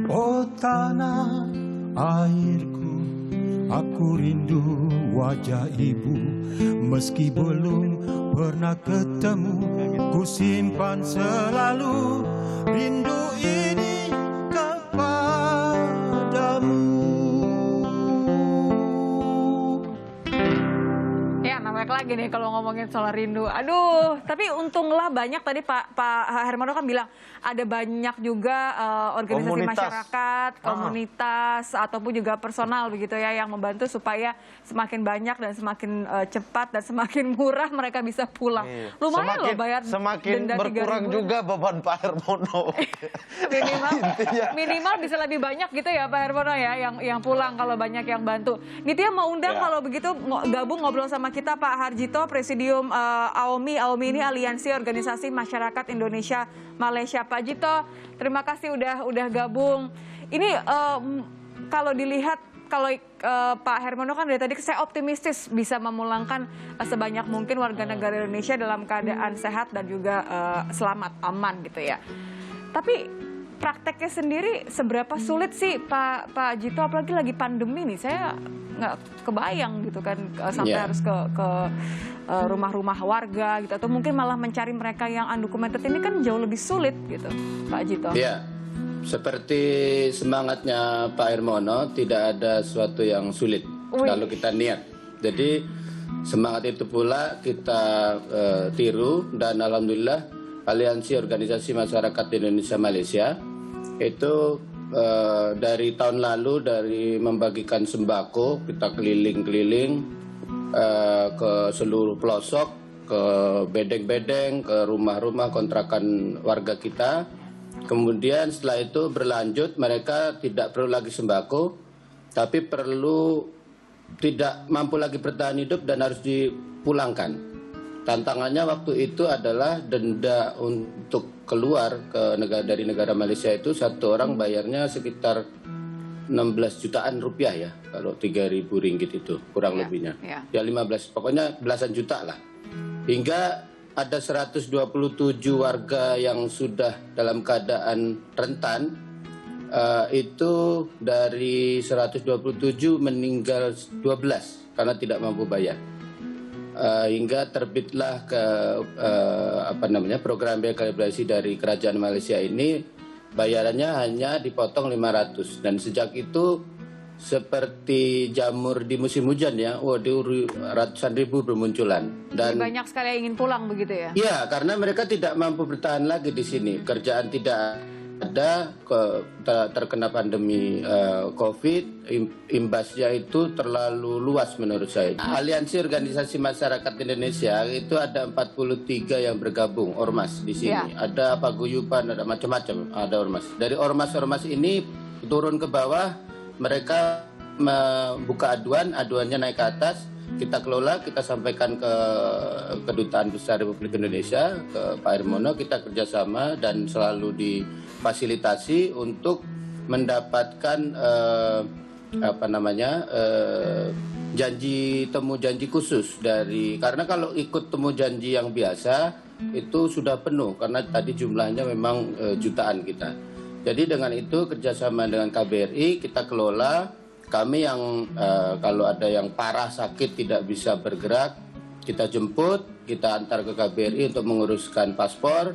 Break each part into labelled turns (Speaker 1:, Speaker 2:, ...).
Speaker 1: Oh tanah airku, aku rindu wajah ibu. Meski belum pernah ketemu, ku simpan selalu rindu ini kepadamu.
Speaker 2: Ya, namanya lagi nih kalau ngomongin soal rindu. Aduh, tapi untunglah banyak tadi Pak Hermano kan bilang ada banyak juga organisasi masyarakat, komunitas ataupun juga personal begitu ya yang membantu supaya semakin banyak dan semakin cepat dan semakin murah mereka bisa pulang. Lumayan loh bayar
Speaker 3: semakin
Speaker 2: denda
Speaker 3: berkurang
Speaker 2: 3.000
Speaker 3: juga beban Pak Hermono.
Speaker 2: minimal bisa lebih banyak gitu ya Pak Hermono ya yang pulang kalau banyak yang bantu. Nitya mau undang kalau begitu gabung ngobrol sama kita Pak Harjito, Presidium AOMI. AOMI ini Aliansi Organisasi Masyarakat Indonesia Malaysia. Pak Jito, terima kasih udah gabung. Ini kalau dilihat kalau Pak Hermono kan dari tadi saya optimistis bisa memulangkan sebanyak mungkin warga negara Indonesia dalam keadaan sehat dan juga selamat, aman gitu ya. Tapi prakteknya sendiri seberapa sulit sih Pak Jito, apalagi lagi pandemi nih, saya nggak kebayang gitu kan sampai harus ke rumah-rumah warga gitu, atau mungkin malah mencari mereka yang undocumented ini kan jauh lebih sulit gitu Pak Jito.
Speaker 4: Ya, seperti semangatnya Pak Hermono, tidak ada sesuatu yang sulit kalau kita niat. Jadi semangat itu pula kita tiru, dan alhamdulillah Aliansi Organisasi Masyarakat Indonesia Malaysia itu dari tahun lalu, dari membagikan sembako, kita keliling-keliling ke seluruh pelosok, ke bedeng-bedeng, ke rumah-rumah kontrakan warga kita. Kemudian setelah itu berlanjut, mereka tidak perlu lagi sembako, tapi tidak mampu lagi bertahan hidup dan harus dipulangkan. Tantangannya waktu itu adalah denda untuk keluar dari negara Malaysia itu satu orang bayarnya sekitar 16 jutaan rupiah ya, kalau 3.000 ringgit itu kurang lebihnya. Ya 15, pokoknya belasan juta lah. Hingga ada 127 warga yang sudah dalam keadaan rentan, itu dari 127 meninggal 12 karena tidak mampu bayar. Hingga terbitlah program rekalibrasi dari kerajaan Malaysia ini, bayarannya hanya dipotong 500, dan sejak itu seperti jamur di musim hujan ya, ratusan ribu bermunculan. Dan
Speaker 2: banyak sekali yang ingin pulang begitu ya?
Speaker 4: Iya, karena mereka tidak mampu bertahan lagi di sini, kerjaan tidak ada, terkena pandemi COVID, imbasnya itu terlalu luas menurut saya. Aliansi Organisasi Masyarakat Indonesia itu ada 43 yang bergabung, ormas di sini. Ada paguyuban, ada macam-macam, ada ormas. Dari ormas-ormas ini turun ke bawah, mereka membuka aduannya naik ke atas, kita kelola, kita sampaikan ke Kedutaan Besar Republik Indonesia, ke Pak Hermono, kita kerjasama dan selalu difasilitasi untuk mendapatkan temu janji khusus karena kalau ikut temu janji yang biasa itu sudah penuh karena tadi jumlahnya memang jutaan kita. Jadi dengan itu kerjasama dengan KBRI kita kelola. Kami yang kalau ada yang parah sakit tidak bisa bergerak, kita jemput, kita antar ke KBRI untuk menguruskan paspor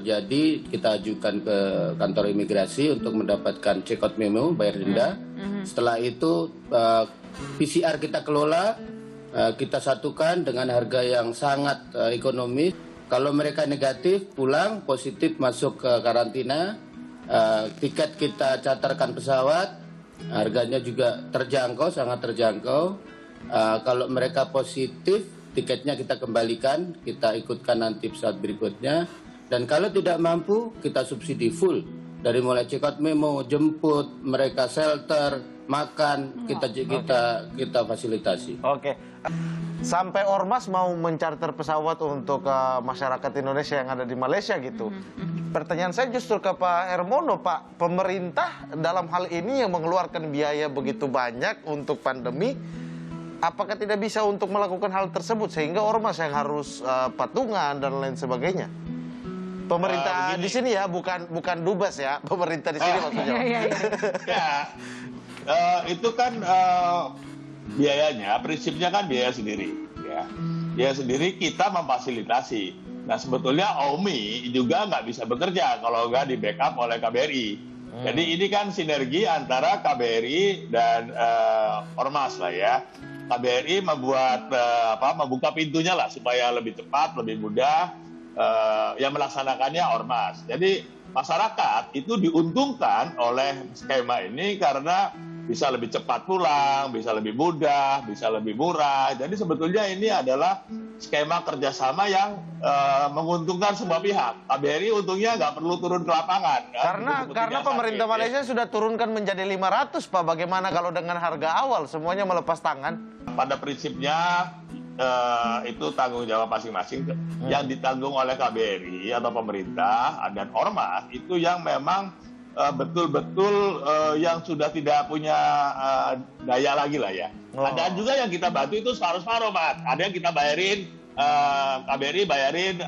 Speaker 4: jadi kita ajukan ke kantor imigrasi untuk mendapatkan check-out memo, bayar denda. Setelah itu PCR kita kelola, kita satukan dengan harga yang sangat ekonomis. Kalau mereka negatif pulang, positif masuk ke karantina, tiket kita charterkan pesawat, harganya juga terjangkau, sangat terjangkau. Kalau mereka positif, tiketnya kita kembalikan, kita ikutkan nanti pesawat berikutnya. Dan kalau tidak mampu, kita subsidi full. Dari mulai check-out memo, jemput, mereka shelter, makan, kita fasilitasi.
Speaker 3: Oke. Sampai ormas mau mencarter pesawat untuk masyarakat Indonesia yang ada di Malaysia gitu. Pertanyaan saya justru ke Pak Hermono, Pak, pemerintah dalam hal ini yang mengeluarkan biaya begitu banyak untuk pandemi, apakah tidak bisa untuk melakukan hal tersebut sehingga ormas yang harus patungan dan lain sebagainya? Pemerintah di sini ya, bukan dubes ya, pemerintah di sini maksudnya.
Speaker 5: Itu kan biayanya, prinsipnya kan biaya sendiri. Ya. Biaya sendiri kita memfasilitasi. Nah sebetulnya AUMI juga nggak bisa bekerja kalau nggak di backup oleh KBRI. Jadi ini kan sinergi antara KBRI dan Ormas lah ya. KBRI membuka pintunya lah supaya lebih cepat, lebih mudah. Yang melaksanakannya Ormas. Jadi masyarakat itu diuntungkan oleh skema ini karena bisa lebih cepat pulang, bisa lebih mudah, bisa lebih murah. Jadi sebetulnya ini adalah skema kerjasama yang menguntungkan semua pihak. KBRI untungnya nggak perlu turun ke lapangan.
Speaker 3: Karena pemerintah Malaysia sudah turunkan menjadi 500, Pak. Bagaimana kalau dengan harga awal semuanya melepas tangan?
Speaker 5: Pada prinsipnya itu tanggung jawab masing-masing. Yang ditanggung oleh KBRI atau pemerintah dan Ormas itu yang memang betul-betul yang sudah tidak punya daya lagi lah ya. Ada juga yang kita bantu itu separuh-separuh, Pak. Ada yang kita bayarin KBRI bayarin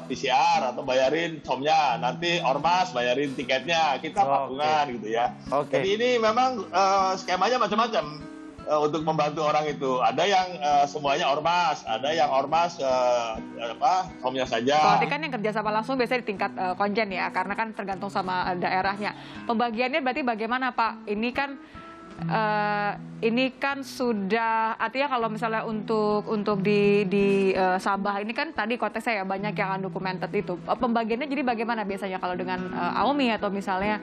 Speaker 5: PCR atau bayarin somnya, nanti Ormas bayarin tiketnya, kita patungan gitu ya. Jadi ini memang skemanya macam-macam untuk membantu orang itu. Ada yang semuanya Ormas, ada yang Ormas somnya saja.
Speaker 2: Kalau kan yang kerjasama langsung biasanya di tingkat konjen ya, karena kan tergantung sama daerahnya. Pembagiannya berarti bagaimana Pak? Ini kan sudah, artinya kalau misalnya untuk di Sabah ini kan tadi konteksnya ya banyak yang undocumented itu. Pembagiannya jadi bagaimana biasanya kalau dengan AUMI atau misalnya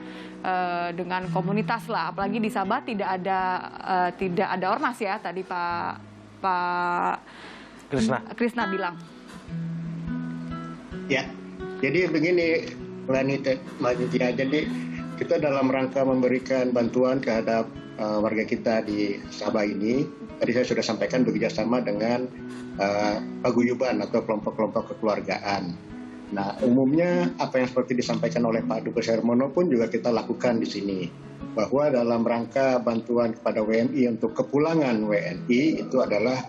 Speaker 2: dengan komunitas lah, apalagi di Sabah tidak ada Ormas ya tadi Pak Krisna bilang.
Speaker 6: Ya, jadi begini Mbak Nitya, jadi kita dalam rangka memberikan bantuan terhadap warga kita di Sabah ini, tadi saya sudah sampaikan bekerjasama dengan paguyuban atau kelompok-kelompok kekeluargaan. Nah, umumnya apa yang seperti disampaikan oleh Pak Dubes Hermono pun juga kita lakukan di sini. Bahwa dalam rangka bantuan kepada WNI untuk kepulangan WNI itu adalah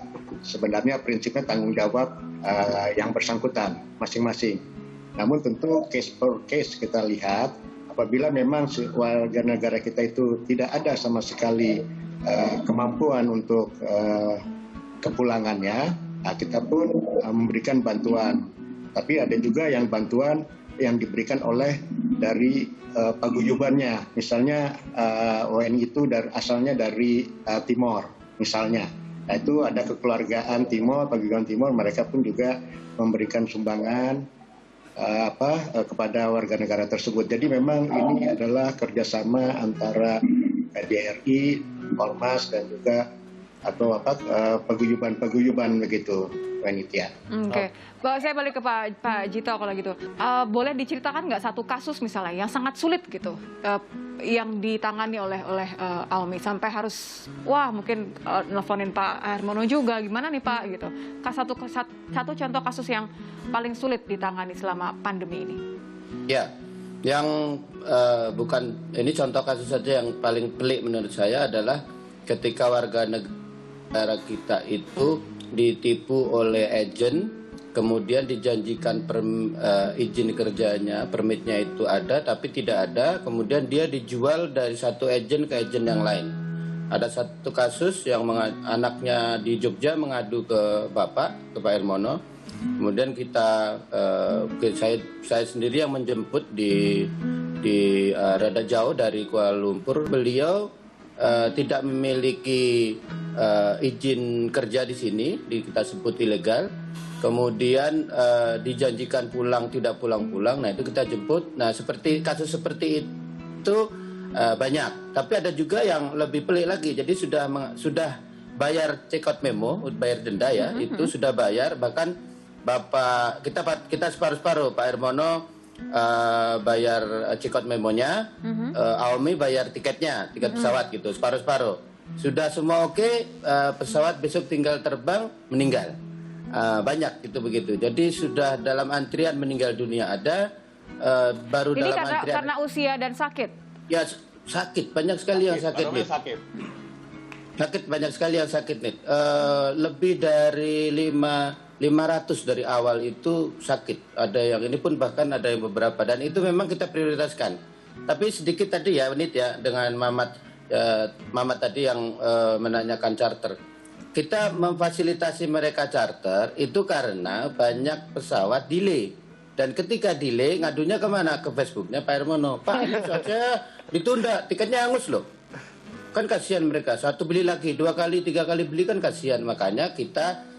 Speaker 6: sebenarnya prinsipnya tanggung jawab yang bersangkutan masing-masing. Namun tentu case per case kita lihat, apabila memang warga negara kita itu tidak ada sama sekali kemampuan untuk kepulangannya, kita pun memberikan bantuan. Tapi ada juga yang bantuan yang diberikan oleh dari paguyubannya. Misalnya WNI itu asalnya dari Timor, misalnya. Nah, itu ada kekeluargaan Timor, paguyuban Timor, mereka pun juga memberikan sumbangan kepada warga negara tersebut. Jadi memang ini adalah kerjasama antara KBRI, Ormas dan juga paguyuban begitu, Wanita.
Speaker 2: Oke. Saya balik ke Pak Jito kalau gitu. Boleh diceritakan nggak satu kasus misalnya yang sangat sulit gitu, yang ditangani oleh AUMI sampai harus mungkin nelfonin Pak Hermono juga, gimana nih Pak gitu. Satu contoh kasus yang paling sulit ditangani selama pandemi ini. Ya,
Speaker 4: yang ini contoh kasus saja yang paling pelik menurut saya adalah ketika warga negara kita itu ditipu oleh agen, kemudian dijanjikan izin kerjanya, permitnya itu ada, tapi tidak ada, kemudian dia dijual dari satu agen ke agen yang lain. Ada satu kasus yang anaknya di Jogja mengadu ke Pak Hermono, kemudian saya sendiri yang menjemput di rada jauh dari Kuala Lumpur. Beliau tidak memiliki izin kerja di sini, kita sebut ilegal. Kemudian dijanjikan pulang, tidak pulang-pulang. Nah itu kita jemput. Nah kasus seperti itu banyak. Tapi ada juga yang lebih pelik lagi. Jadi sudah bayar check out memo, bayar denda ya. Itu sudah bayar. Bahkan Bapak kita separuh-separuh. Pak Hermono bayar check out memonya, AUMI bayar tiketnya, tiket pesawat gitu, separuh-separuh. Sudah semua oke, pesawat besok tinggal terbang, meninggal. Banyak gitu begitu. Jadi sudah dalam antrian meninggal dunia ada, baru
Speaker 2: ini
Speaker 4: dalam antrian.
Speaker 2: Karena usia dan sakit?
Speaker 4: Ya sakit, banyak sekali yang sakit nih. Sakit banyak sekali yang sakit nih. Lebih dari 5 500 dari awal itu sakit. Ada yang ini pun bahkan ada yang beberapa. Dan itu memang kita prioritaskan. Tapi sedikit tadi ya, Nit ya, dengan Mamat tadi yang menanyakan charter. Kita memfasilitasi mereka charter itu karena banyak pesawat delay. Dan ketika delay, ngadunya kemana? Ke Facebooknya Pak Hermono. Pak, ini saja ditunda, tiketnya hangus loh. Kan kasihan mereka, satu beli lagi, 2 kali, 3 kali beli kan kasihan. Makanya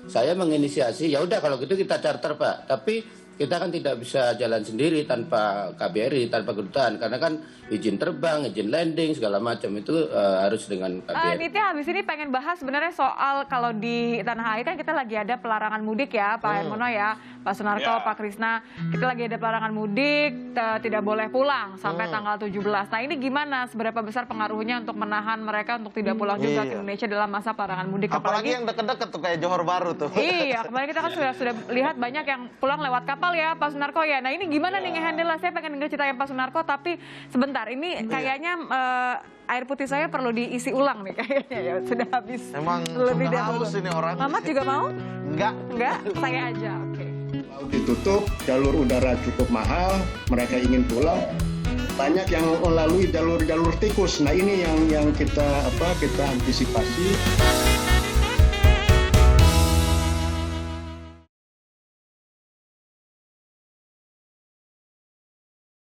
Speaker 4: saya menginisiasi, ya udah kalau gitu kita charter Pak. Tapi kita kan tidak bisa jalan sendiri tanpa KBRI, tanpa kedutaan. Karena kan izin terbang, izin landing, segala macam itu harus dengan KBRI.
Speaker 2: Nitya habis ini pengen bahas sebenarnya soal kalau di Tanah Air kan kita lagi ada pelarangan mudik ya Pak Hermono ya, Pak Sunarko, Pak Krisna. Kita lagi ada pelarangan mudik, tidak boleh pulang sampai tanggal 17. Nah ini gimana, seberapa besar pengaruhnya untuk menahan mereka untuk tidak pulang juga ke Indonesia dalam masa pelarangan mudik?
Speaker 3: Apalagi yang deket-deket tuh kayak Johor Baru tuh.
Speaker 2: Iya, kemarin kita kan sudah lihat banyak yang pulang lewat kapal ya Pak Sunarko ya. Nah ini gimana nih nge-handle? Saya pengen denger ceritanya Pak Sunarko, tapi sebentar, ini kayaknya air putih saya perlu diisi ulang nih kayaknya ya. Sudah habis.
Speaker 3: Emang
Speaker 2: lebih
Speaker 3: sudah
Speaker 2: dahulu.
Speaker 3: haus ini orang.
Speaker 2: Mamat juga mau?
Speaker 3: Enggak.
Speaker 2: Enggak, saya aja. Oke.
Speaker 6: Laut ditutup, jalur udara cukup mahal, mereka ingin pulang. Banyak yang melalui jalur tikus. Nah ini yang kita antisipasi.